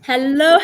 Hello,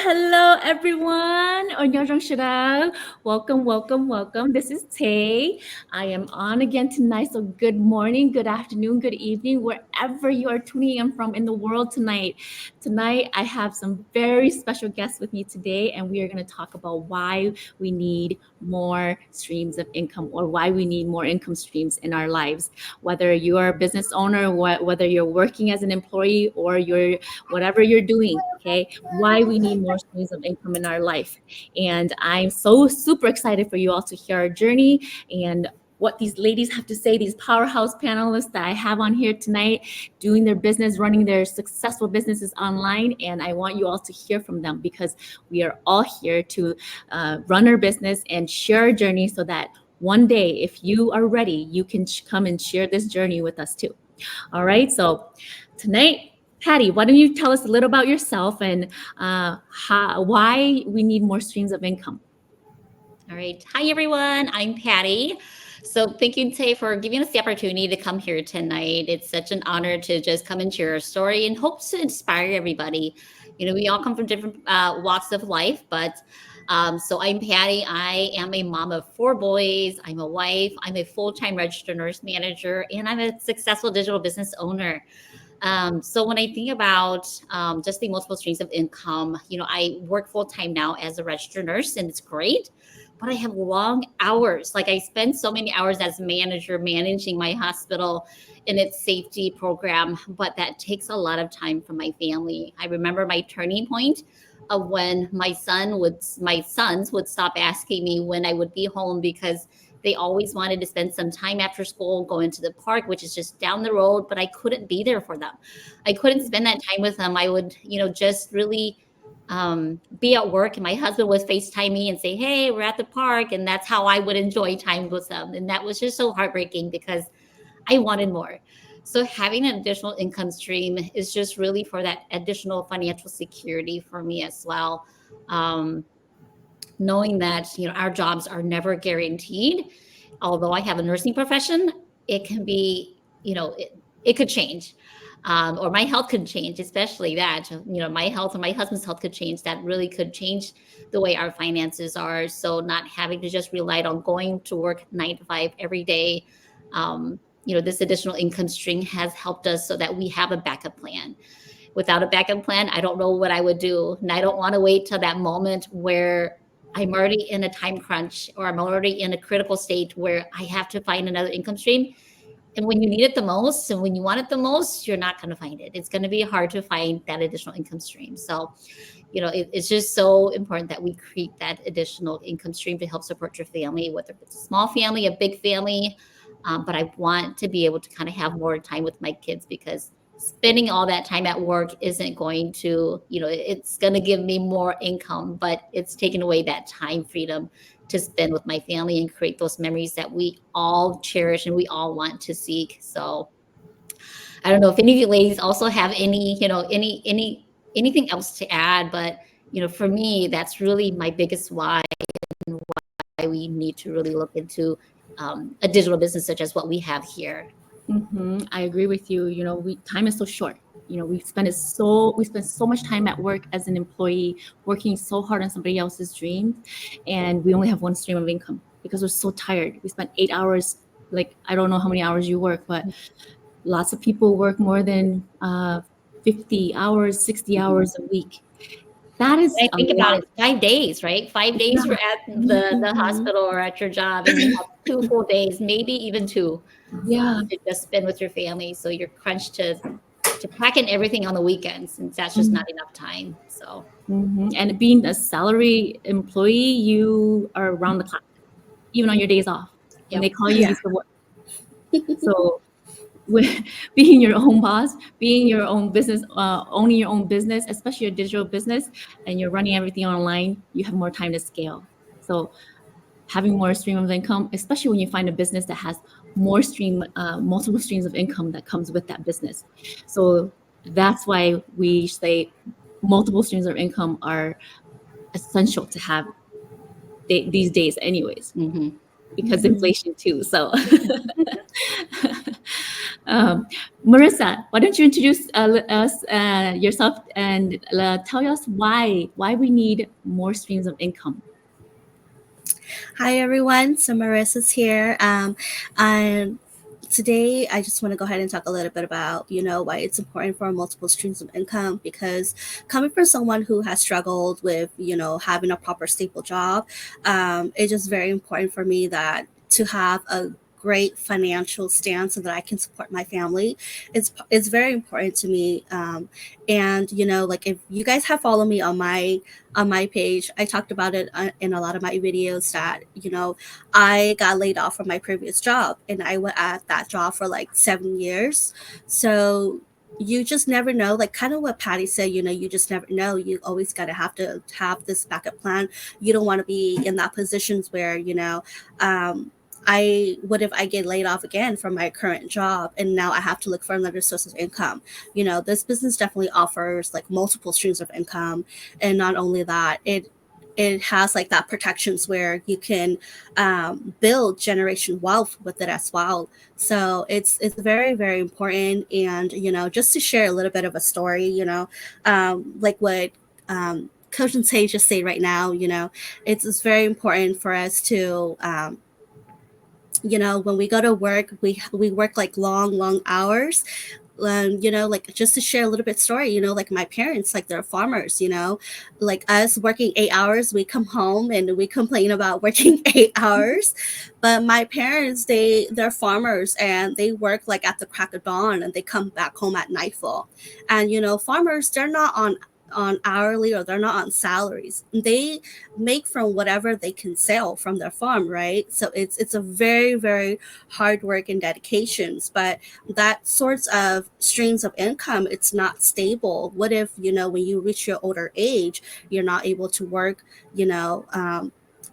everyone. 안녕하세요. Welcome. This is Tay. I am on again tonight. So good morning, good afternoon, good evening, wherever you are tuning in from in the world tonight. Tonight, I have some very special guests with me today, and we are going to talk about why we need more streams of income or why we need more income streams in our lives. Whether you are a business owner, whether you're working as an employee, or you're whatever you're doing, okay, why we need more streams of income in our life. And I'm so super excited for you all to hear our journey and what these ladies have to say, these powerhouse panelists that I have on here tonight, doing their business, running their successful businesses online. And I want you all to hear from them because we are all here to run our business and share our journey so that one day, if you are ready, you can come and share this journey with us too. All right, so tonight, Patty, why don't you tell us a little about yourself and why we need more streams of income? All right. Hi, everyone. I'm Patty. So thank you, Tay, for giving us the opportunity to come here tonight. It's such an honor to just come and share our story and hopes to inspire everybody. We all come from different walks of life, but so I'm Patty. I am a mom of 4 boys. I'm a wife. I'm a full-time registered nurse manager, and I'm a successful digital business owner. So when I think about just the multiple streams of income, I work full time now as a registered nurse, and it's great. But I have long hours. Like I spend so many hours as a manager managing my hospital and its safety program, but that takes a lot of time from my family. I remember my turning point of when my sons would stop asking me when I would be home because they always wanted to spend some time after school going to the park, which is just down the road, but I couldn't be there for them. I couldn't spend that time with them. I would, just really be at work, and my husband would FaceTime me and say, "Hey, we're at the park." And that's how I would enjoy time with them. And that was just so heartbreaking because I wanted more. So having an additional income stream is just really for that additional financial security for me as well. Um, Knowing that our jobs are never guaranteed. Although I have a nursing profession, it can be it could change, or my health could change, especially that my health and my husband's health could change. That really could change the way our finances are. So not having to just rely on going to work 9 to 5 every day. This additional income stream has helped us so that we have a backup plan. Without a backup plan, I don't know what I would do. And I don't want to wait till that moment where I'm already in a time crunch or I'm already in a critical state where I have to find another income stream. And when you need it the most and when you want it the most, you're not going to find it. It's going to be hard to find that additional income stream. So, it's just so important that we create that additional income stream to help support your family, whether it's a small family, a big family. But I want to be able to kind of have more time with my kids because spending all that time at work isn't going to, it's going to give me more income, but it's taking away that time freedom to spend with my family and create those memories that we all cherish and we all want to seek. So I don't know if any of you ladies also have anything else to add, but for me, that's really my biggest why and why we need to really look into a digital business such as what we have here. I agree with you. Time is so short. We spend so much time at work as an employee, working so hard on somebody else's dreams, and we only have one stream of income because we're so tired. We spend 8 hours. Like, I don't know how many hours you work, but lots of people work more than 50 hours, 60 hours a week. That is I a think about lot. it, 5 days, right? 5 days Yeah. you're at the hospital or at your job, and you have 2 full days, maybe even two, Yeah. to just spend with your family. So you're crunched to pack in everything on the weekends, and that's just not enough time. So And being a salary employee, you are around the clock, even on your days off. When they yep. call you, you still work. So, with being your own boss, being your own business, owning your own business, especially your digital business, and you're running everything online, you have more time to scale. So, having more stream of income, especially when you find a business that has multiple streams of income that comes with that business. So that's why we say multiple streams of income are essential to have these days, anyways, Hmm. because inflation too. So, Marissa, why don't you introduce us yourself and tell us why we need more streams of income? Hi everyone, so Marissa's here. And today I just want to go ahead and talk a little bit about, why it's important for multiple streams of income. Because coming from someone who has struggled with, having a proper stable job, it's just very important for me that to have a great financial stance so that I can support my family. It's very important to me. And like if you guys have followed me on my page, I talked about it in a lot of my videos that, I got laid off from my previous job and I went at that job for like 7 years. So you just never know, like kind of what Patty said, you just never know. You always got to have this backup plan. You don't want to be in that positions where, what if I get laid off again from my current job and now I have to look for another source of income? This business definitely offers like multiple streams of income, and not only that, it has like that protections where you can build generation wealth with it as well. So it's very very important. And just to share a little bit of a story, like what Coach and Say just say right now, it's very important for us to when we go to work, we work like long hours. Like just to share a little bit story, like my parents, like they're farmers, like us working 8 hours, we come home and we complain about working 8 hours. But my parents, they're farmers and they work like at the crack of dawn and they come back home at nightfall. And farmers, they're not on hourly, or they're not on salaries. They make from whatever they can sell from their farm, right? So it's a very very hard work and dedications. But that sorts of streams of income, it's not stable. What if when you reach your older age, you're not able to work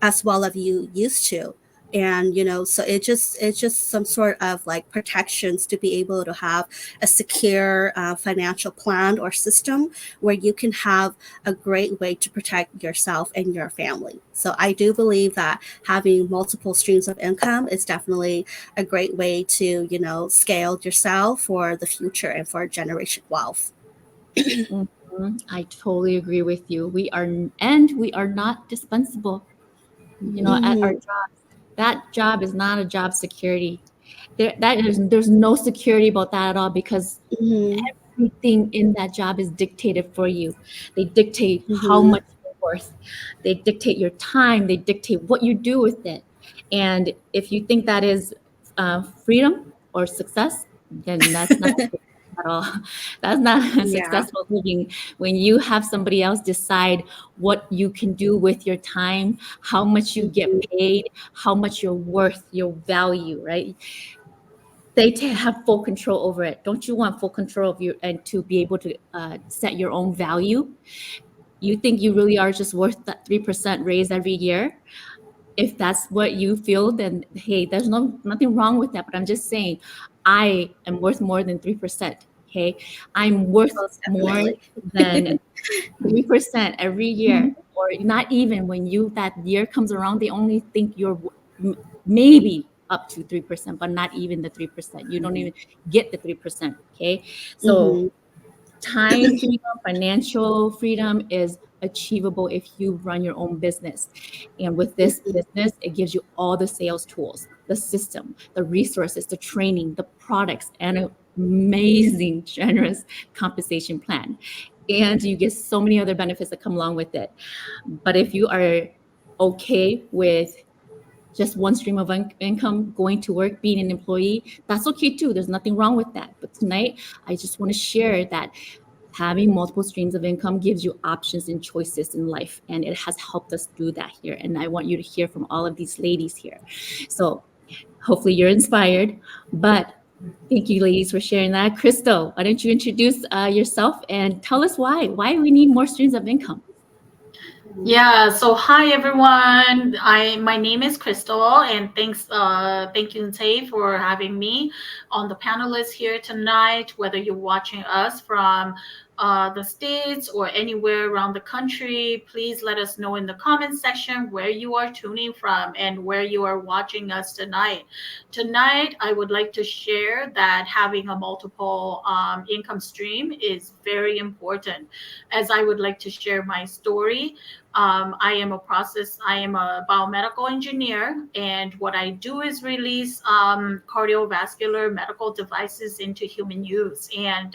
as well as you used to? And so it's just some sort of like protections to be able to have a secure financial plan or system where you can have a great way to protect yourself and your family. So I do believe that having multiple streams of income is definitely a great way to scale yourself for the future and for generation wealth. I totally agree with you. We are not dispensable. At our Mm-hmm. jobs, that job is not a job security. There's no security about that at all, because Mm-hmm. everything in that job is dictated for you. They dictate how Mm-hmm. much you're worth. They dictate your time. They dictate what you do with it. And if you think that is freedom or success, then that's not at all. That's not a Yeah. successful living. When you have somebody else decide what you can do with your time, how much you get Mm-hmm. paid, how much you're worth, your value, right? They have full control over it. Don't you want full control of you and to be able to set your own value? You think you really are just worth that 3% raise every year? If that's what you feel, then hey, there's nothing wrong with that. But I'm just saying, I am worth more than 3%. Okay, I'm worth Most more definitely. than 3% every year, or not even when that year comes around, they only think you're maybe up to 3%, but not even the 3%. You don't even get the 3%. Okay, so Mm-hmm. time freedom, financial freedom is achievable if you run your own business. And with this business, it gives you all the sales tools, the system, the resources, the training, the products, and an amazing, generous compensation plan. And you get so many other benefits that come along with it. But if you are okay with just one stream of income, going to work, being an employee, that's okay too. There's nothing wrong with that. But tonight, I just want to share that having multiple streams of income gives you options and choices in life. And it has helped us do that here. And I want you to hear from all of these ladies here. So hopefully you're inspired. But thank you, ladies, for sharing that. Crystal, why don't you introduce yourself and tell us why we need more streams of income? Yeah, so hi everyone. My name is Crystal, and thank you Tay for having me on the panelist here tonight. Whether you're watching us from the States or anywhere around the country, please let us know in the comment section where you are tuning from and where you are watching us tonight. Tonight, I would like to share that having a multiple income stream is very important, as I would like to share my story. I am a biomedical engineer, and what I do is release cardiovascular medical devices into human use. And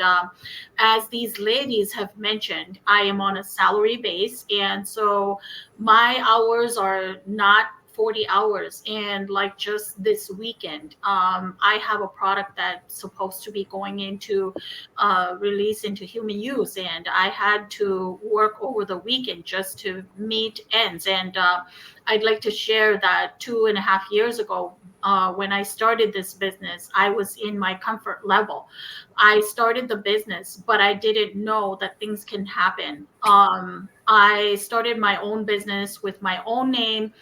as these ladies have mentioned, I am on a salary base, and so my hours are not 40 hours. And like just this weekend, I have a product that's supposed to be going into release into human use, and I had to work over the weekend just to meet ends. And I'd like to share that 2.5 years ago, when I started this business, I was in my comfort level. I started the business, but I didn't know that things can happen. I started my own business with my own name,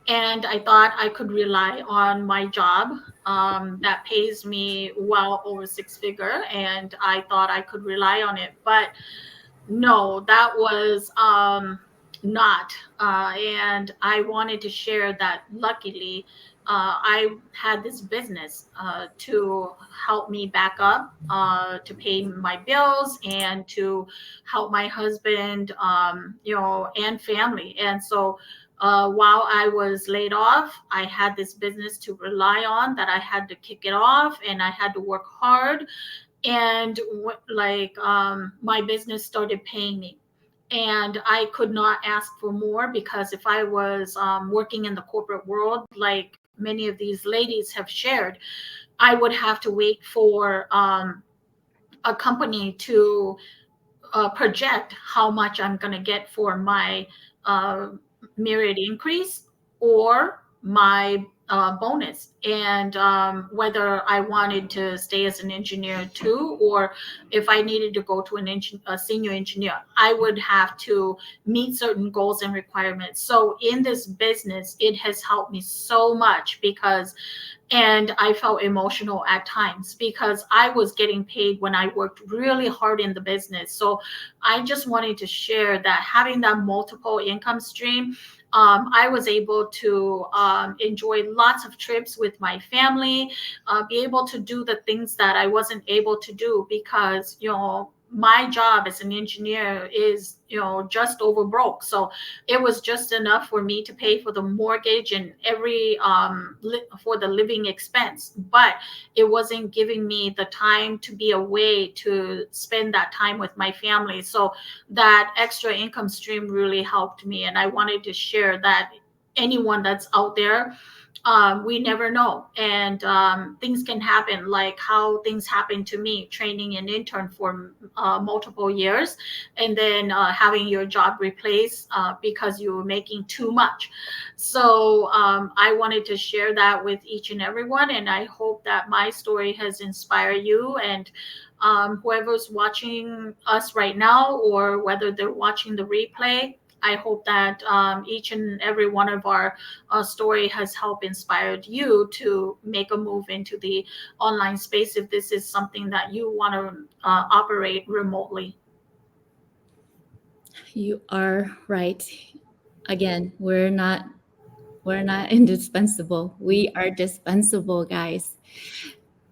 and I thought I could rely on my job that pays me well over six figure, and I thought I could rely on it. But no, that was not. And I wanted to share that luckily I had this business to help me back up, to pay my bills and to help my husband, and family. And so while I was laid off, I had this business to rely on that I had to kick it off, and I had to work hard. And my business started paying me, and I could not ask for more, because if I was working in the corporate world, like many of these ladies have shared, I would have to wait for a company to project how much I'm going to get for my uh, merit increase or my bonus, and whether I wanted to stay as an engineer too, or if I needed to go to a senior engineer, I would have to meet certain goals and requirements. So in this business, it has helped me so much, because and I felt emotional at times, because I was getting paid when I worked really hard in the business. So I just wanted to share that having that multiple income stream, I was able to enjoy lots of trips with my family, be able to do the things that I wasn't able to do, because my job as an engineer is just over broke. So it was just enough for me to pay for the mortgage and every for the living expense, but it wasn't giving me the time to be away to spend that time with my family. So that extra income stream really helped me, and I wanted to share that. Anyone that's out there, we never know, and things can happen, like how things happened to me, training an intern for multiple years, and then having your job replaced because you were making too much. So I wanted to share that with each and everyone, and I hope that my story has inspired you, and whoever's watching us right now, or whether they're watching the replay, I hope that each and every one of our story has helped inspired you to make a move into the online space, if this is something that you want to operate remotely. You are right. Again, we're not indispensable. We are dispensable, guys.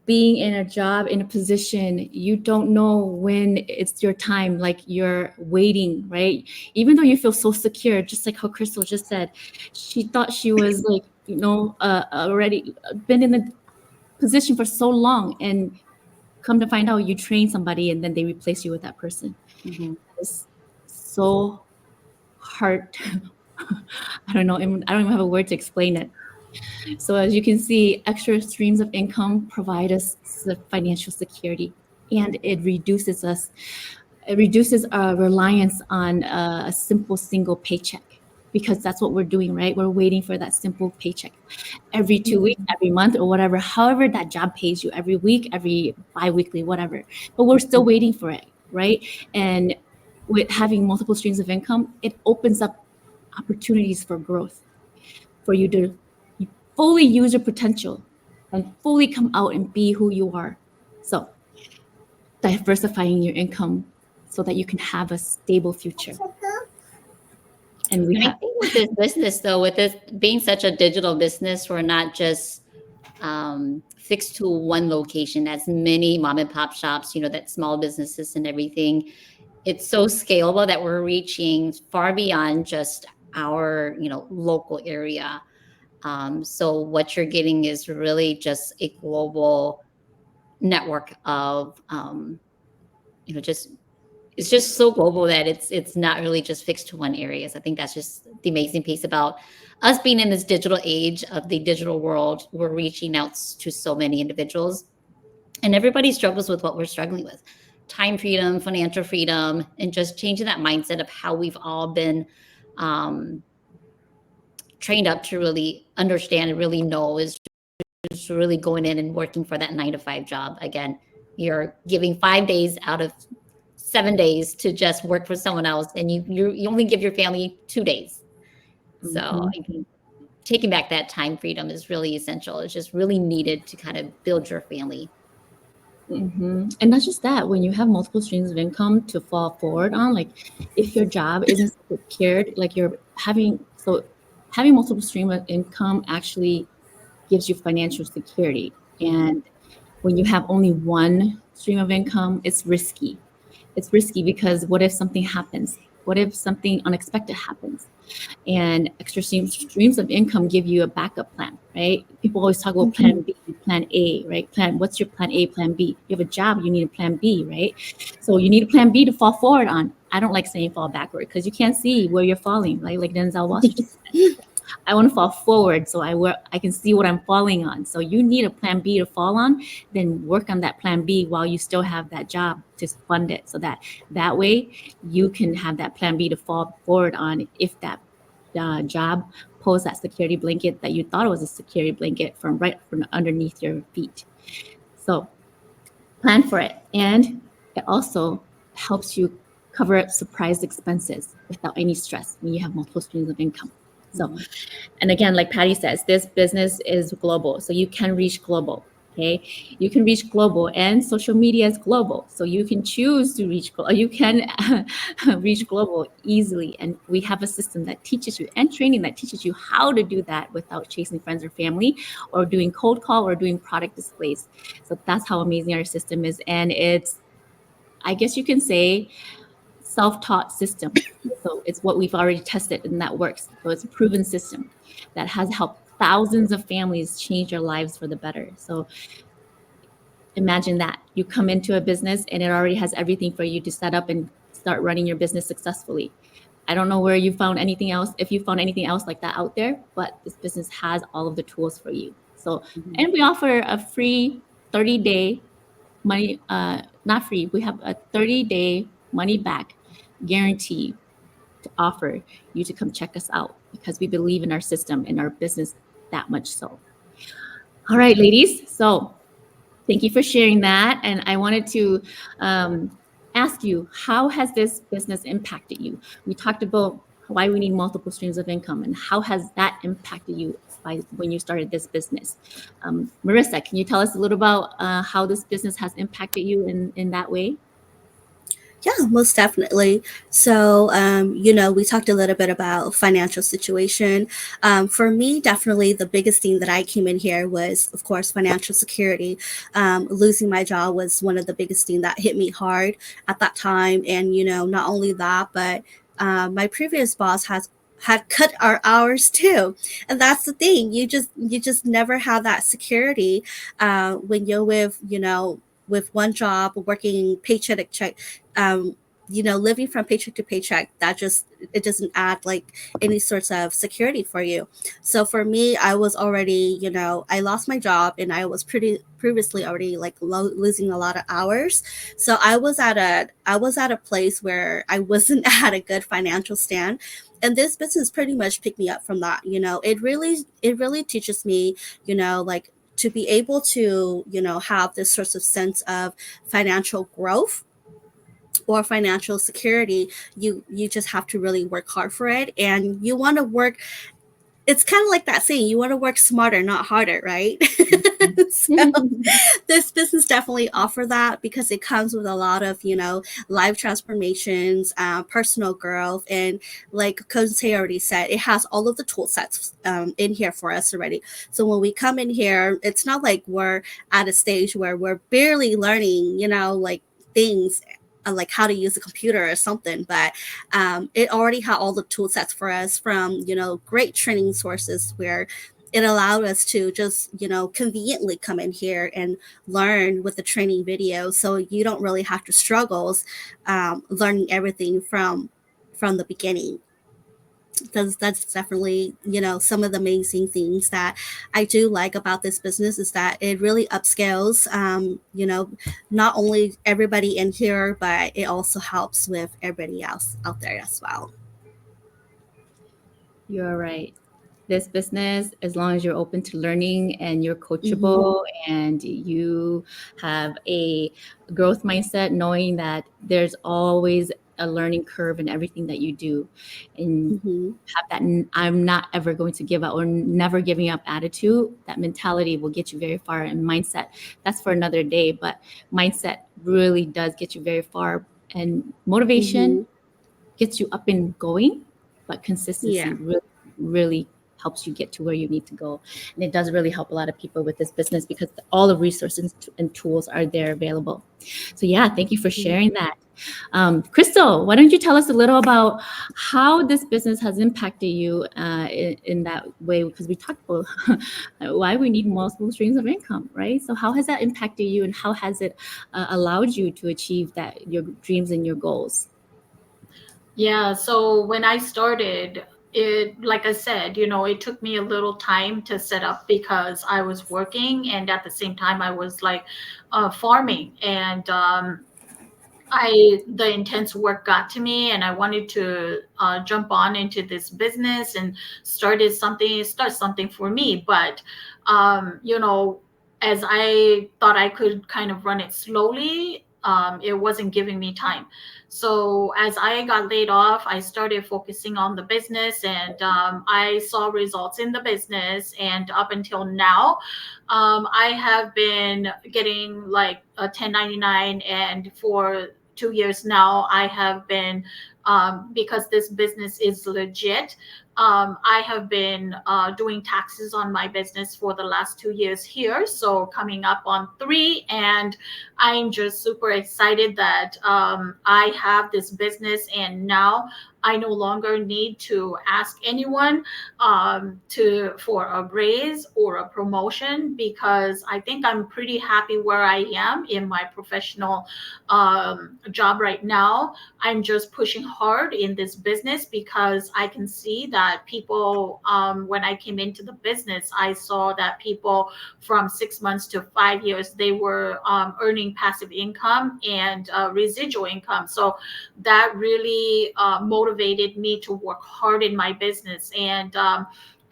Being in a job, in a position, you don't know when it's your time, like you're waiting, right? Even though you feel so secure, just like how Crystal just said, she thought she was like, already been in the position for so long, and come to find out you train somebody and then they replace you with that person. Mhm. It's so hard. I don't know. I don't even have a word to explain it. So as you can see, extra streams of income provide us financial security, and it reduces our reliance on a simple single paycheck, because that's what we're doing, right? We're waiting for that simple paycheck every 2 weeks, every month, or whatever, however that job pays you, every week, every bi-weekly, whatever. But we're still waiting for it, right? And with having multiple streams of income, it opens up opportunities for growth, for you to fully use your potential and fully come out and be who you are. So diversifying your income so that you can have a stable future. And we And I have, think with this business, though, with this being such a digital business, we're not just fixed to one location, as many mom and pop shops, that small businesses and everything. It's so scalable that we're reaching far beyond just our, local area. So what you're getting is really just a global network of, just it's just so global that it's not really just fixed to one area. So I think that's just the amazing piece about us being in this digital age of the digital world. We're reaching out to so many individuals, and everybody struggles with what we're struggling with: time freedom, financial freedom, and just changing that mindset of how we've all been trained up to really understand and really know is just really going in and working for that 9 to 5 job. Again, you're giving 5 days out of 7 days to just work for someone else, and you only give your family 2 days. So I think taking back that time freedom is really essential. It's just really needed to kind of build your family. and not just that, when you have multiple streams of income to fall forward on, like if your job isn't secured, like having multiple streams of income actually gives you financial security. And when you have only one stream of income, it's risky. It's risky because what if something happens? What if something unexpected happens? And extra streams of income give you a backup plan, right? People always talk about plan B, plan A, right? What's your plan A, plan B? You have a job, you need a plan B, right? So you need a plan B to fall forward on. I don't like saying fall backward because you can't see where you're falling, right? Like Denzel Washington said. I want to fall forward so I can see what I'm falling on. So you need a plan B to fall on, then work on that plan B while you still have that job to fund it, so that way you can have that plan B to fall forward on if that job pulls that security blanket that you thought it was a security blanket from underneath your feet. So plan for it. And it also helps you cover up surprise expenses without any stress when you have multiple streams of income. So, and again, like Patty says, this business is global. So you can reach global, okay? You can reach global, and social media is global. So you can choose to reach, you can reach global easily. And we have a system that teaches you, and training that teaches you how to do that without chasing friends or family or doing cold call or doing product displays. So that's how amazing our system is. And it's, I guess you can say, self-taught system. So it's what we've already tested, and that works. So it's a proven system that has helped thousands of families change their lives for the better. So imagine that you come into a business and it already has everything for you to set up and start running your business successfully. I don't know where you found anything else, if you found anything else like that out there, but this business has all of the tools for you. So, and we offer a free 30-day money, not free, we have a 30-day money back guarantee to offer you to come check us out, because we believe in our system and our business that much so. All right, ladies. So thank you for sharing that. And I wanted to ask you, how has this business impacted you? We talked about why we need multiple streams of income, and how has that impacted you when you started this business? Marissa, can you tell us a little about how this business has impacted you in that way? Yeah, most definitely. So, we talked a little bit about financial situation. For me, definitely the biggest thing that I came in here was, of course, financial security. Losing my job was one of the biggest things that hit me hard at that time. And, not only that, but my previous boss had cut our hours too. And that's the thing. You just never have that security when you're with one job, working paycheck to check, living from paycheck to paycheck. It doesn't add like any sorts of security for you. So for me, I was already, I lost my job, and I was previously already like losing a lot of hours. So I was at a place where I wasn't at a good financial stand. And this business pretty much picked me up from that. It really teaches me, like, to be able to, have this sort of sense of financial growth or financial security. You just have to really work hard for it, and you want to work it's kind of like that saying, you want to work smarter, not harder, right? So this business definitely offer that because it comes with a lot of, life transformations, personal growth, and like Coach Tay already said, it has all of the tool sets in here for us already. So when we come in here, it's not like we're at a stage where we're barely learning, like things like how to use a computer or something, but it already had all the tool sets for us from, great training sources where it allowed us to just, conveniently come in here and learn with the training video. So you don't really have to struggle learning everything from the beginning. That's definitely, some of the amazing things that I do like about this business is that it really upscales, not only everybody in here, but it also helps with everybody else out there as well. You're right. This business, as long as you're open to learning and you're Mm-hmm. coachable and you have a growth mindset, knowing that there's always a learning curve in everything that you do, and Mm-hmm. have that I'm not ever going to give up or never giving up attitude, that mentality will get you very far. And mindset, that's for another day, but mindset really does get you very far. And motivation Mm-hmm. gets you up and going, but consistency Yeah. really helps you get to where you need to go. And it does really help a lot of people with this business because all the resources and tools are there available. So yeah, thank you for sharing that. Crystal, why don't you tell us a little about how this business has impacted you in that way? Because we talked about why we need multiple streams of income, right? So how has that impacted you, and how has it allowed you to achieve that, your dreams and your goals? Yeah, so when I started, like I said, it took me a little time to set up because I was working and at the same time I was like farming. And the intense work got to me, and I wanted to jump on into this business and start something for me. But as I thought I could kind of run it slowly, it wasn't giving me time. So as I got laid off, I started focusing on the business, and I saw results in the business. And up until now, I have been getting like a 1099, and for 2 years now, I have been, because this business is legit, I have been doing taxes on my business for the last 2 years here. So coming up on 3, and I'm just super excited that I have this business, and now I no longer need to ask anyone for a raise or a promotion, because I think I'm pretty happy where I am in my professional job right now. I'm just pushing hard in this business because I can see that people, when I came into the business, I saw that people from 6 months to 5 years, they were earning passive income and residual income. So that really motivated me to work hard in my business. And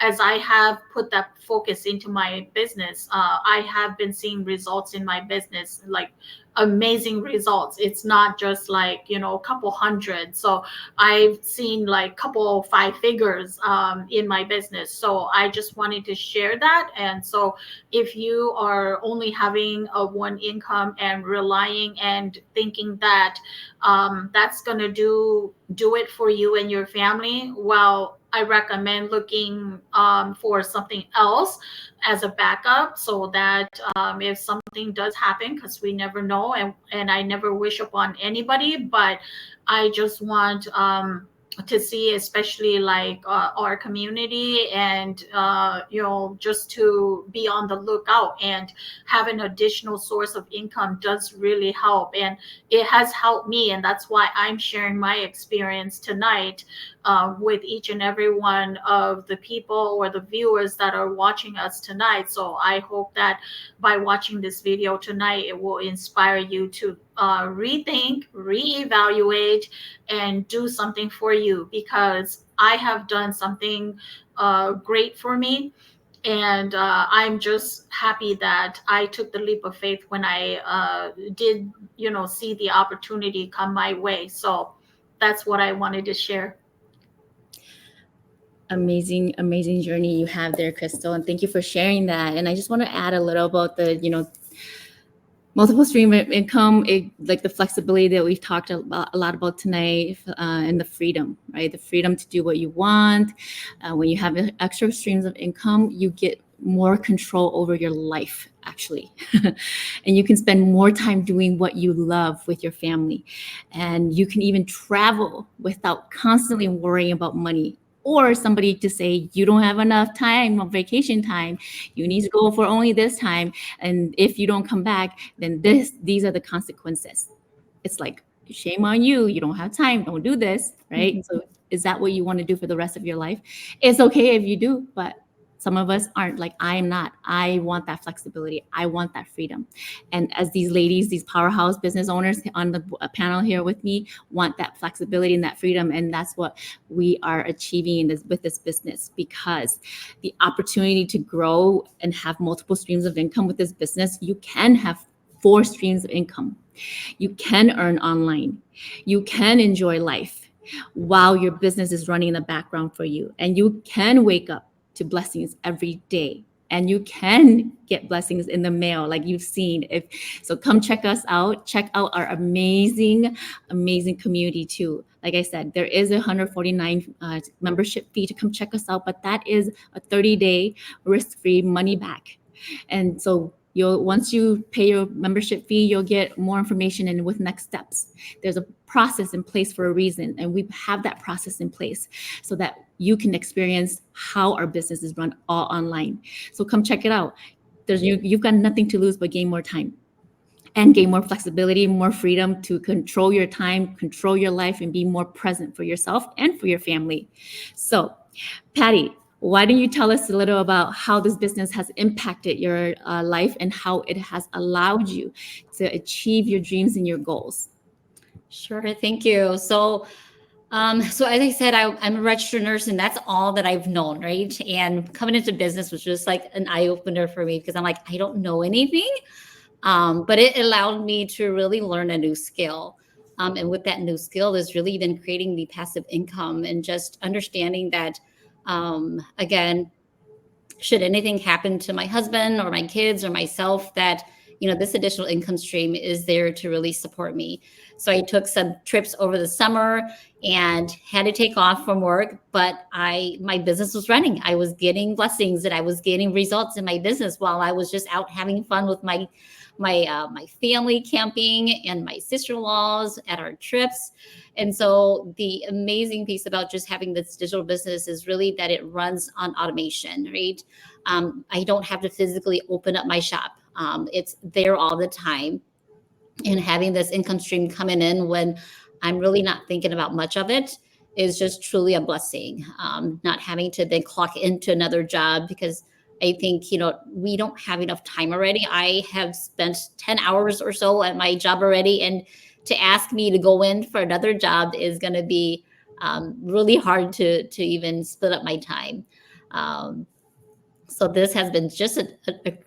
as I have put that focus into my business, I have been seeing results in my business, like amazing results. It's not just like, a couple hundred. So I've seen like couple 5 figures in my business. So I just wanted to share that. And so if you are only having a one income and relying and thinking that that's going to do it for you and your family, well, I recommend looking for something else as a backup, so that if something does happen, because we never know, and I never wish upon anybody, but I just want to see, especially like our community, and just to be on the lookout, and have an additional source of income does really help. And it has helped me, and that's why I'm sharing my experience tonight with each and every one of the people or the viewers that are watching us tonight. So I hope that by watching this video tonight, it will inspire you to rethink, reevaluate, and do something for you, because I have done something great for me. And I'm just happy that I took the leap of faith when I did, see the opportunity come my way. So that's what I wanted to share. amazing journey you have there, Crystal, and thank you for sharing that. And I just want to add a little about the multiple stream of income, like the flexibility that we've talked a lot about tonight, and the freedom, right? The freedom to do what you want. When you have extra streams of income, you get more control over your life, actually. And you can spend more time doing what you love with your family. And you can even travel without constantly worrying about money, or somebody to say you don't have enough time on vacation time, you need to go for only this time, and if you don't come back, then these are the consequences. It's like, shame on you, you don't have time, don't do this, right? Mhm. So is that what you want to do for the rest of your life? It's okay if you do, but some of us aren't. Like, I am not. I want that flexibility. I want that freedom. And as these ladies, these powerhouse business owners on the panel here with me, want that flexibility and that freedom. And that's what we are achieving with this business, because the opportunity to grow and have multiple streams of income with this business, you can have 4 streams of income. You can earn online. You can enjoy life while your business is running in the background for you. And you can wake up to blessings every day. And you can get blessings in the mail, like you've seen. So come check us out. Check out our amazing community too. Like I said, there is a $149 membership fee to come check us out, but that is a 30-day risk-free money back. And so once you pay your membership fee, you'll get more information and with next steps. There's a process in place for a reason, and we have that process in place so that you can experience how our business is run all online. So come check it out. You've got nothing to lose but gain more time and gain more flexibility, more freedom to control your time, control your life, and be more present for yourself and for your family. So, Patty, why don't you tell us a little about how this business has impacted your life and how it has allowed you to achieve your dreams and your goals? Sure, thank you. So as I said, I'm a registered nurse, and that's all that I've known, right? And coming into business was just like an eye opener for me, because I'm like, I don't know anything. But it allowed me to really learn a new skill. And with that new skill is really then creating the passive income, and just understanding that, again, should anything happen to my husband or my kids or myself, that this additional income stream is there to really support me. So I took some trips over the summer and had to take off from work, but my business was running. I was getting blessings, and I was getting results in my business while I was just out having fun with my family, camping, and my sister-in-laws at our trips. And so the amazing piece about just having this digital business is really that it runs on automation, right? I don't have to physically open up my shop. It's there all the time. And having this income stream coming in when I'm really not thinking about much of it is just truly a blessing. Not having to then clock into another job, because I think, we don't have enough time already. I have spent 10 hours or so at my job already. And to ask me to go in for another job is going to be really hard to even split up my time. So this has been just a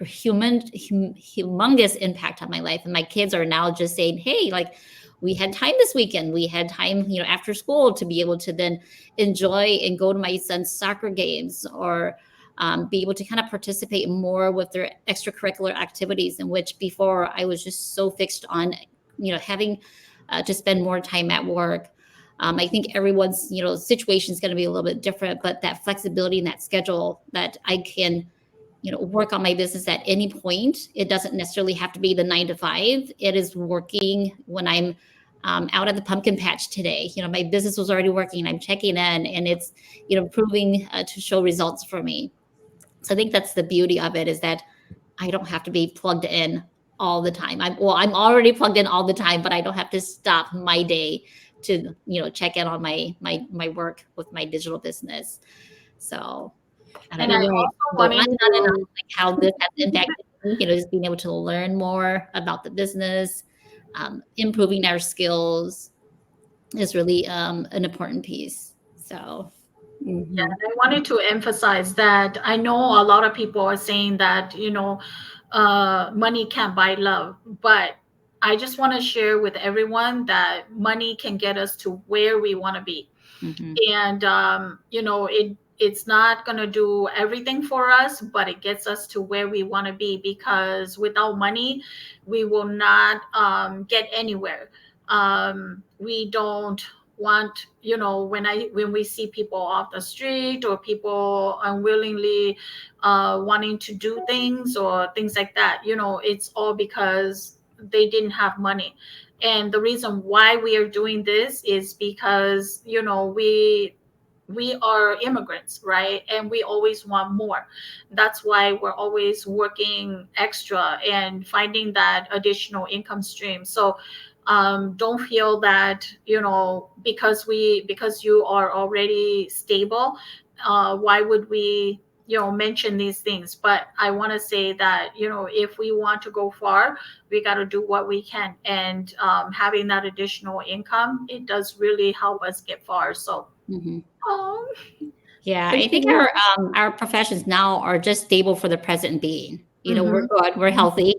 humongous impact on my life. And my kids are now just saying, hey, like, we had time this weekend. We had time, after school, to be able to then enjoy and go to my son's soccer games, or be able to kind of participate more with their extracurricular activities, in which before I was just so fixed on, having to spend more time at work. I think everyone's, situation is going to be a little bit different, but that flexibility and that schedule, that I can, work on my business at any point. It doesn't necessarily have to be the 9 to 5. It is working when I'm out at the pumpkin patch today. My business was already working. I'm checking in, and it's, proving to show results for me. So I think that's the beauty of it, is that I don't have to be plugged in all the time. I'm already plugged in all the time, but I don't have to stop my day to, check in on my work with my digital business. So, And I also wanted on and on, to, like how this has impacted me, just being able to learn more about the business, improving our skills is really an important piece. So, yeah, and I wanted to emphasize that I know a lot of people are saying that, money can't buy love, but I just want to share with everyone that money can get us to where we want to be. mhm. And it it's not going to do everything for us, but it gets us to where we want to be, because without money, we will not get anywhere. We don't want, when we see people off the street, or people unwillingly wanting to do things or things like that, it's all because they didn't have money. And the reason why we are doing this is because, we are immigrants, right? And we always want more. That's why we're always working extra and finding that additional income stream. So don't feel that, because you are already stable, why would we, mention these things? But I want to say that, if we want to go far, we got to do what we can. And having that additional income, it does really help us get far. So oh, Yeah, I Thank think you. our professions now are just stable for the present being. We're Mhm. good, we're healthy.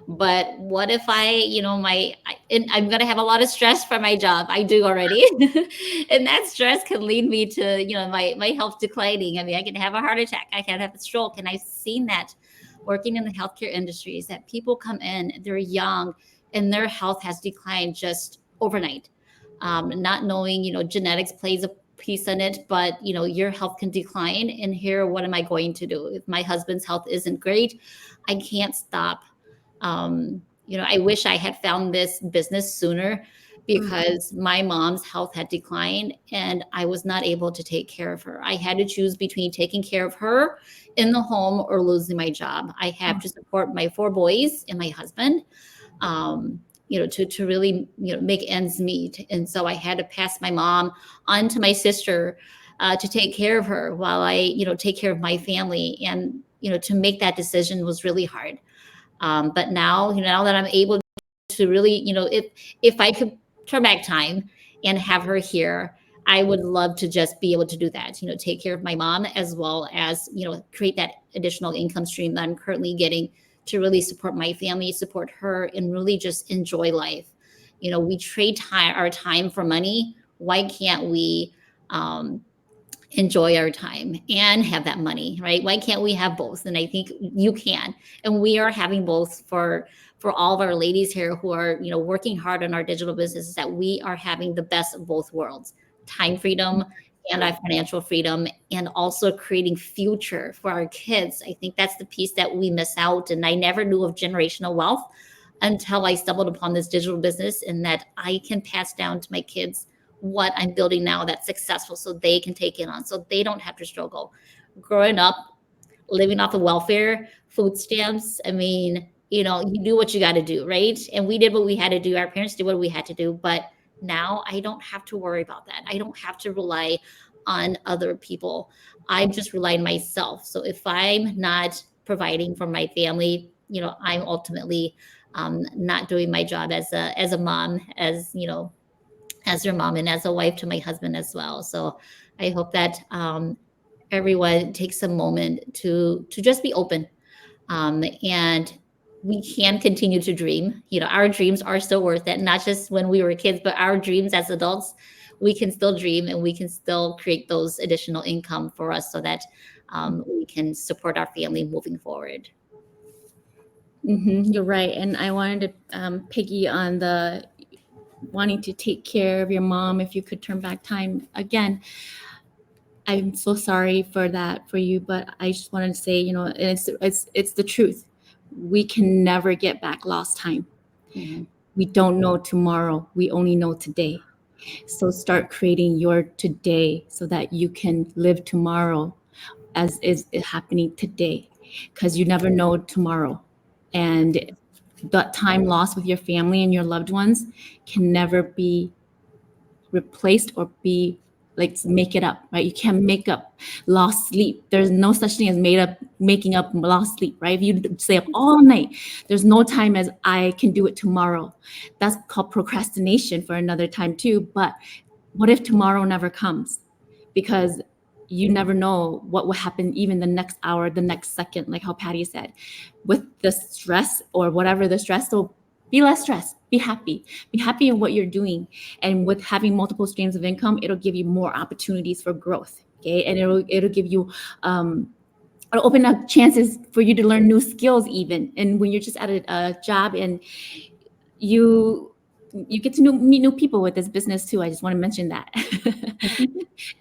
But what if and I'm gonna have a lot of stress for my job. I do already, and that stress can lead me to my health declining. I mean, I can have a heart attack, I can have a stroke, and I've seen that working in the healthcare industry is that people come in, they're young, and their health has declined just overnight. Not knowing, genetics plays a piece in it, but your health can decline. And here, what am I going to do if my husband's health isn't great? I can't stop. I wish I had found this business sooner, because my mom's health had declined and I was not able to take care of her. I had to choose between taking care of her in the home or losing my job. I have to support my 4 boys and my husband, to really, make ends meet. And so I had to pass my mom on to my sister, to take care of her while I, take care of my family. And, to make that decision was really hard. But now, now that I'm able to really, if I could turn back time and have her here, I would love to just be able to do that, take care of my mom, as well as, create that additional income stream that I'm currently getting to really support my family, support her, and really just enjoy life. We trade our time for money. Why can't we enjoy our time and have that money, right? Why can't we have both? And I think you can. And we are having both for all of our ladies here who are, working hard on our digital businesses, that we are having the best of both worlds: time freedom and our financial freedom, and also creating future for our kids. I think that's the piece that we miss out. And I never knew of generational wealth until I stumbled upon this digital business, and that I can pass down to my kids what I'm building now that's successful, so they can take it on, so they don't have to struggle. Growing up, living off of welfare, food stamps, I mean, you do what you got to do, right? And we did what we had to do. Our parents did what we had to do. But now I don't have to worry about that. I don't have to rely on other people. I just rely on myself. So if I'm not providing for my family, I'm ultimately not doing my job as a mom, as your mom, and as a wife to my husband as well. So I hope that everyone takes a moment to just be open, and we can continue to dream. Our dreams are still worth it, not just when we were kids, but our dreams as adults. We can still dream, and we can still create those additional income for us, so that we can support our family moving forward. You're right. And I wanted to piggy on the wanting to take care of your mom. If you could turn back time again, I'm so sorry for that for you, but I just wanted to say, it's the truth. We can never get back lost time. We don't know tomorrow. We only know today. So start creating your today so that you can live tomorrow as is happening today, because you never know tomorrow. And that time lost with your family and your loved ones can never be replaced or be like make it up, right? You can't make up lost sleep. There's no such thing as making up lost sleep, right? If you stay up all night, there's no time as I can do it tomorrow. That's called procrastination for another time too. But what if tomorrow never comes? Because you never know what will happen even the next hour, the next second, like how Patty said, with the stress or whatever the stress. So be less stressed, be happy in what you're doing. And with having multiple streams of income, it'll give you more opportunities for growth. Okay, and it'll give you it'll open up chances for you to learn new skills even. And when you're just at a job and you get to meet new people with this business too. I just want to mention that.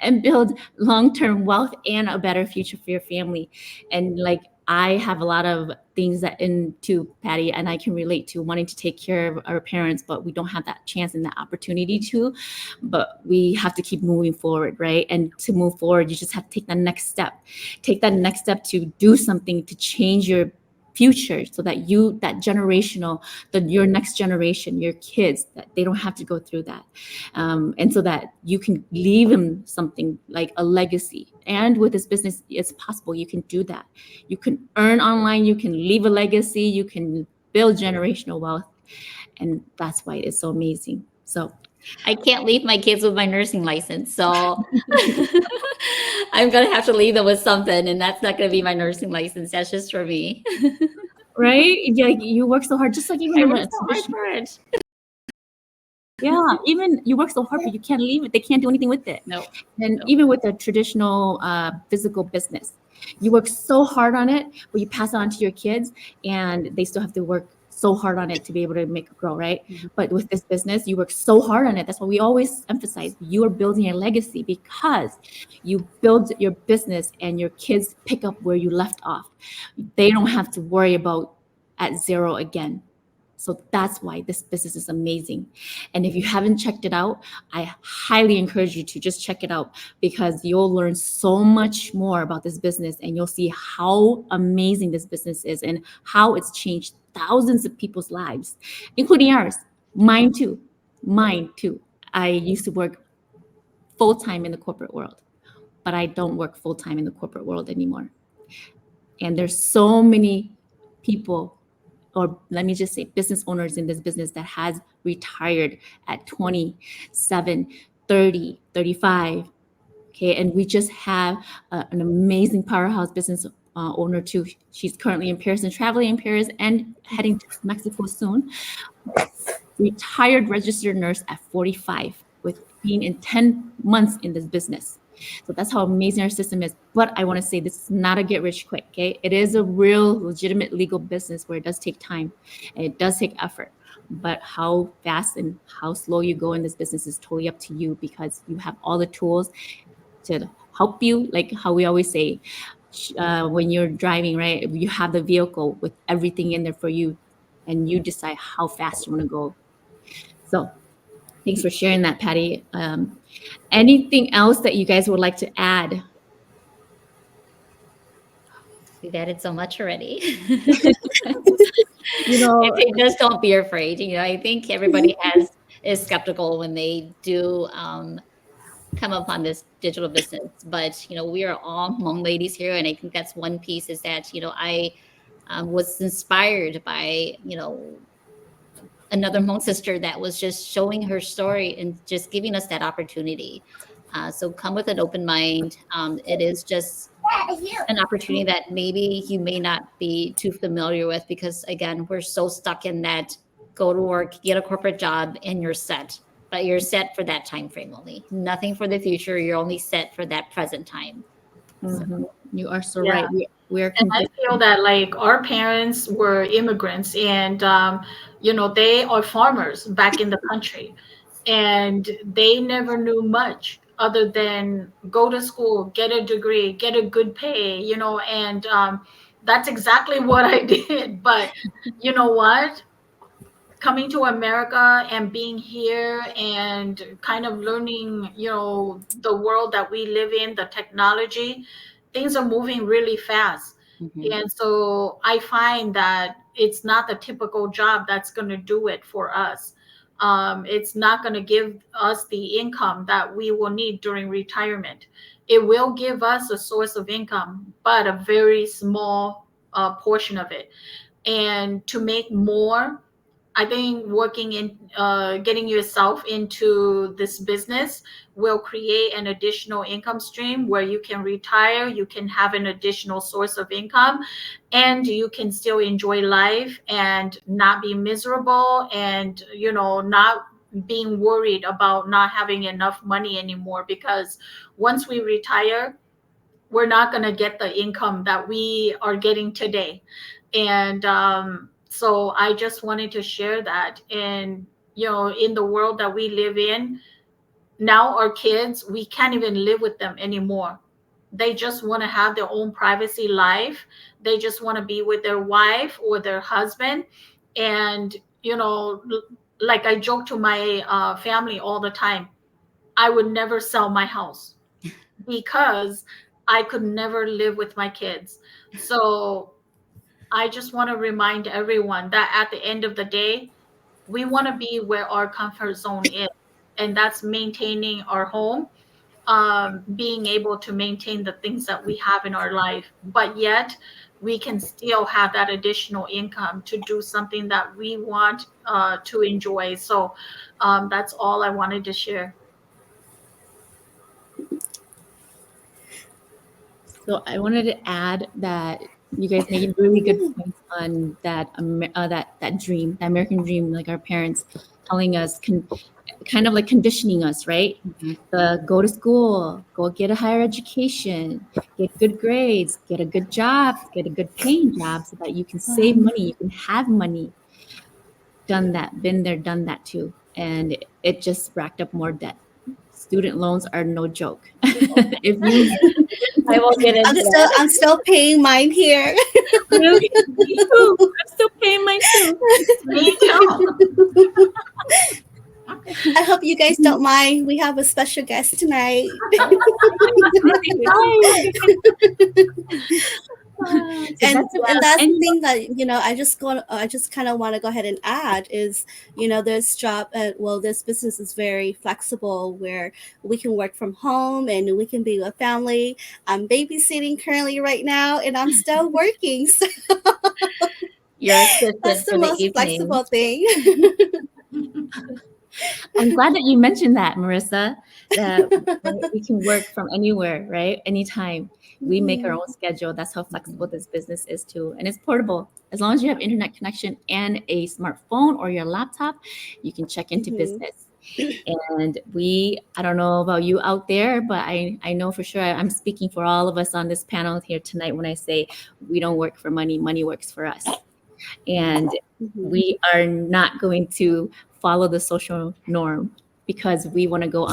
And build long-term wealth and a better future for your family. And like, I have a lot of things that into Patty, and I can relate to wanting to take care of our parents, but we don't have that chance and that opportunity to. But we have to keep moving forward, right? And to move forward, you just have to take that next step. Take that next step to do something to change your future, so that your next generation, your kids, that they don't have to go through that, and so that you can leave them something like a legacy. And with this business, it's possible. You can do that. You can earn online. You can leave a legacy. You can build generational wealth, and that's why it's so amazing. So I can't leave my kids with my nursing license, so I'm gonna have to leave them with something, and that's not gonna be my nursing license. That's just for me. right, yeah, you work so hard, just like even I in work a so hard traditional- for it. yeah, even you work so hard, but you can't leave it. They can't do anything with it. No. And even with a traditional physical business, you work so hard on it, but you pass it on to your kids, and they still have to work so hard on it to be able to make it grow, right? Mhm. But with this business, you work so hard on it. That's why we always emphasize you are building a legacy, because you build your business and your kids pick up where you left off. They don't have to worry about at zero again. So that's why this business is amazing. And if you haven't checked it out, I highly encourage you to just check it out, because you'll learn so much more about this business, and you'll see how amazing this business is and how it's changed thousands of people's lives, including ours. Mine too. I used to work full-time in the corporate world, but I don't work full-time in the corporate world anymore. And there's so many people, or let me just say business owners in this business, that has retired at 27, 30, 35. Okay, and we just have an amazing powerhouse business owner too. She's currently in Paris and traveling in Paris and heading to Mexico soon. Retired registered nurse at 45, with being in 10 months in this business. So that's how amazing our system is. But I want to say, this is not a get rich quick, okay? It is a real legitimate legal business where it does take time and it does take effort. But how fast and how slow you go in this business is totally up to you, because you have all the tools to help you. Like how we always say, when you're driving, right? You have the vehicle with everything in there for you, and you decide how fast you want to go. So thanks for sharing that, Patty. Anything else that you guys would like to add? We've added so much already. You know, Just don't be afraid. I think everybody is skeptical when they do come upon this digital business. But we are all Hmong ladies here, and I think that's one piece, is that I was inspired by another Hmong sister that was just showing her story and just giving us that opportunity. So come with an open mind. It is just an opportunity that maybe you may not be too familiar with, because again, we're so stuck in that go to work, get a corporate job, and you're set. But you're set for that time frame only. Nothing for the future. You're only set for that present time. mhm, you are so Yeah. right. We're And I feel that like our parents were immigrants, and they are farmers back in the country, and they never knew much other than go to school, get a degree, get a good pay, and that's exactly what I did. But you know what? Coming to America and being here and kind of learning, the world that we live in, the technology, things are moving really fast. Mhm. And so I find that it's not the typical job that's going to do it for us. It's not going to give us the income that we will need during retirement. It will give us a source of income, but a very small portion of it. And to make more, I think working in getting yourself into this business will create an additional income stream where you can retire, you can have an additional source of income, and you can still enjoy life and not be miserable, and not being worried about not having enough money anymore, because once we retire, we're not going to get the income that we are getting today. And so I just wanted to share that. And in the world that we live in now, our kids, we can't even live with them anymore. They just want to have their own privacy life. They just want to be with their wife or their husband. And like I joke to my family all the time, I would never sell my house because I could never live with my kids. So I just want to remind everyone that at the end of the day, we want to be where our comfort zone is, and that's maintaining our home, being able to maintain the things that we have in our life, but yet we can still have that additional income to do something that we want to enjoy. So that's all I wanted to share. So I wanted to add that you guys making really good points on that that dream, that American dream, like our parents telling us, kind of like conditioning us, right? Go to school, go get a higher education, get good grades, get a good job, get a good paying job, so that you can save money, you can have money. Done that, been there, done that too, and it just racked up more debt. Student loans are no joke. If you I won't get into that. I'm still paying mine here. really, me too. I'm still paying mine too. Me too. I hope you guys don't mind. We have a special guest tonight. And that's the thing that I just kind of want to go ahead and add is, this job this business is very flexible, where we can work from home and we can be with family. I'm babysitting currently right now, and I'm still working, so Your assistant that's the for the most evening. flexible thing. I'm glad that you mentioned that, Marissa, that we can work from anywhere, right? Anytime. We make our own schedule. That's how flexible this business is too. And it's portable. As long as you have internet connection and a smartphone or your laptop, you can check into business. And I don't know about you out there, but I know for sure I'm speaking for all of us on this panel here tonight when I say we don't work for money, money works for us. And we are not going to follow the social norm, because we want to go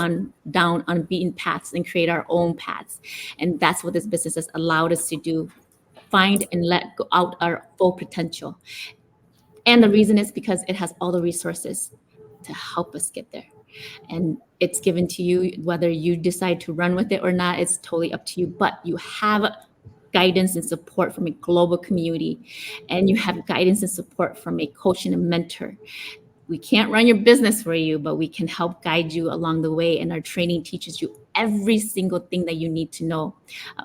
down on beaten paths and create our own paths. And that's what this business has allowed us to do, find and let go out our full potential. And the reason is because it has all the resources to help us get there. And it's given to you, whether you decide to run with it or not, it's totally up to you. But you have guidance and support from a global community, and you have guidance and support from a coach and a mentor. We can't run your business for you, but we can help guide you along the way. And our training teaches you every single thing that you need to know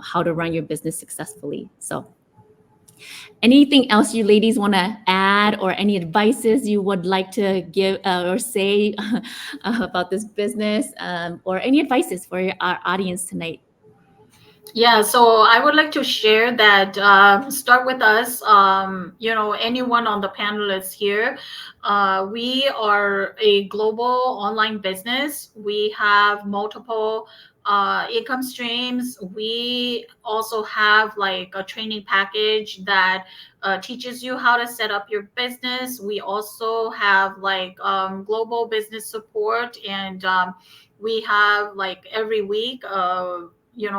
how to run your business successfully. So anything else you ladies want to add, or any advices you would like to give or say about this business, or any advices for our audience tonight? Yeah, so I would like to share that start with us. Anyone on the panelists here, we are a global online business. We have multiple income streams. We also have like a training package that teaches you how to set up your business. We also have like global business support, and we have like every week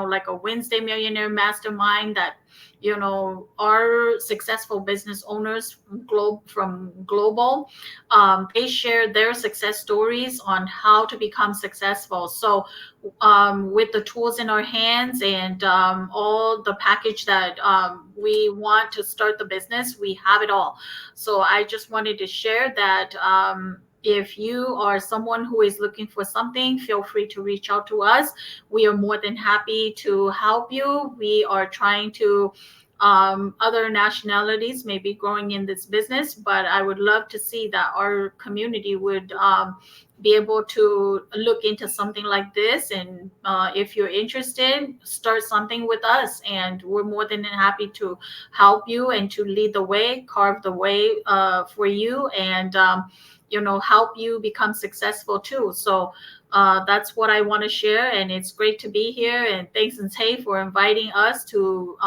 like a Wednesday Millionaire Mastermind that our successful business owners from global, they share their success stories on how to become successful. So with the tools in our hands and all the package that we want to start the business, we have it all. So I just wanted to share that if you are someone who is looking for something, feel free to reach out to us. We are more than happy to help you. We are trying to other nationalities may be growing in this business, but I would love to see that our community would be able to look into something like this. And if you're interested, start something with us, and we're more than happy to help you and to lead the way, carve the way for you. And help you become successful too. So that's what I want to share, and it's great to be here. And thanks, Tay, for inviting us to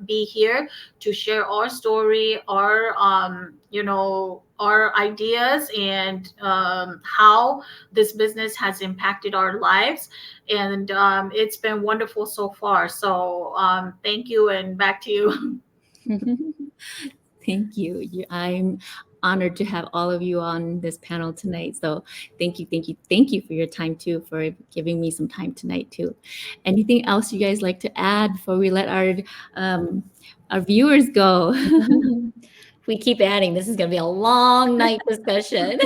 be here to share our story, our ideas, and how this business has impacted our lives. And it's been wonderful so far. So thank you, and back to you. Thank you. I'm honored to have all of you on this panel tonight. So thank you for your time too, for giving me some time tonight too. Anything else you guys like to add before we let our viewers go? If we keep adding, this is going to be a long night discussion.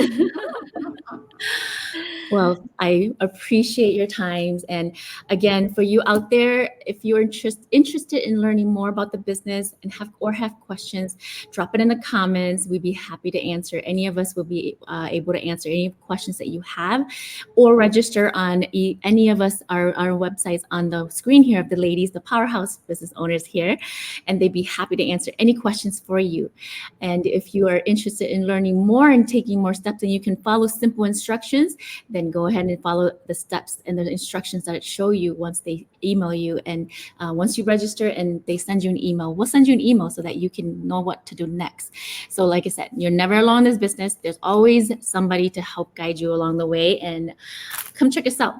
Well, I appreciate your times. And again, for you out there, if you're interested in learning more about the business and have questions, drop it in the comments. We'd be happy to answer. Any of us will be able to answer any questions that you have, or register on any of us, our websites on the screen here of the ladies, the powerhouse business owners here, and they'd be happy to answer any questions for you. And if you are interested in learning more and taking more steps and you can follow simple instructions, then go ahead and follow the steps and the instructions that it show you once they email you. And once you register and they send you an email, we'll send you an email so that you can know what to do next. So like I said, you're never alone in this business. There's always somebody to help guide you along the way. And come check us out.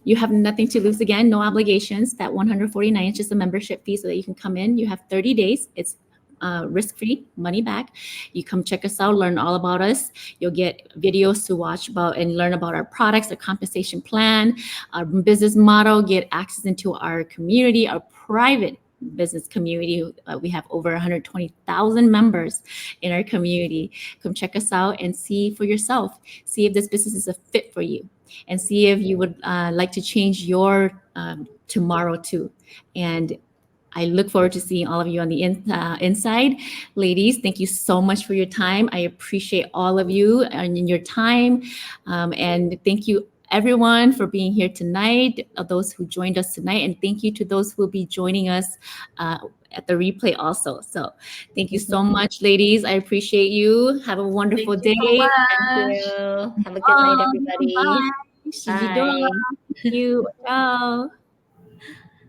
You have nothing to lose. Again, no obligations. That $149 is just a membership fee so that you can come in. You have 30 days. It's risk-free, money back. You come check us out, learn all about us. You'll get videos to watch about and learn about our products, our compensation plan, our business model, get access into our community, our private business community. We have over 120,000 members in our community. Come check us out and see for yourself. See if this business is a fit for you, and see if you would like to change your tomorrow too. And I look forward to seeing all of you on the inside. Ladies, thank you so much for your time. I appreciate all of you and your time. And thank you, everyone, for being here tonight, those who joined us tonight. And thank you to those who will be joining us at the replay also. So thank you so much, ladies. I appreciate you. Have a wonderful day. So much. Thank you. Have a good night, everybody. Bye. Bye. Thank you. Ciao.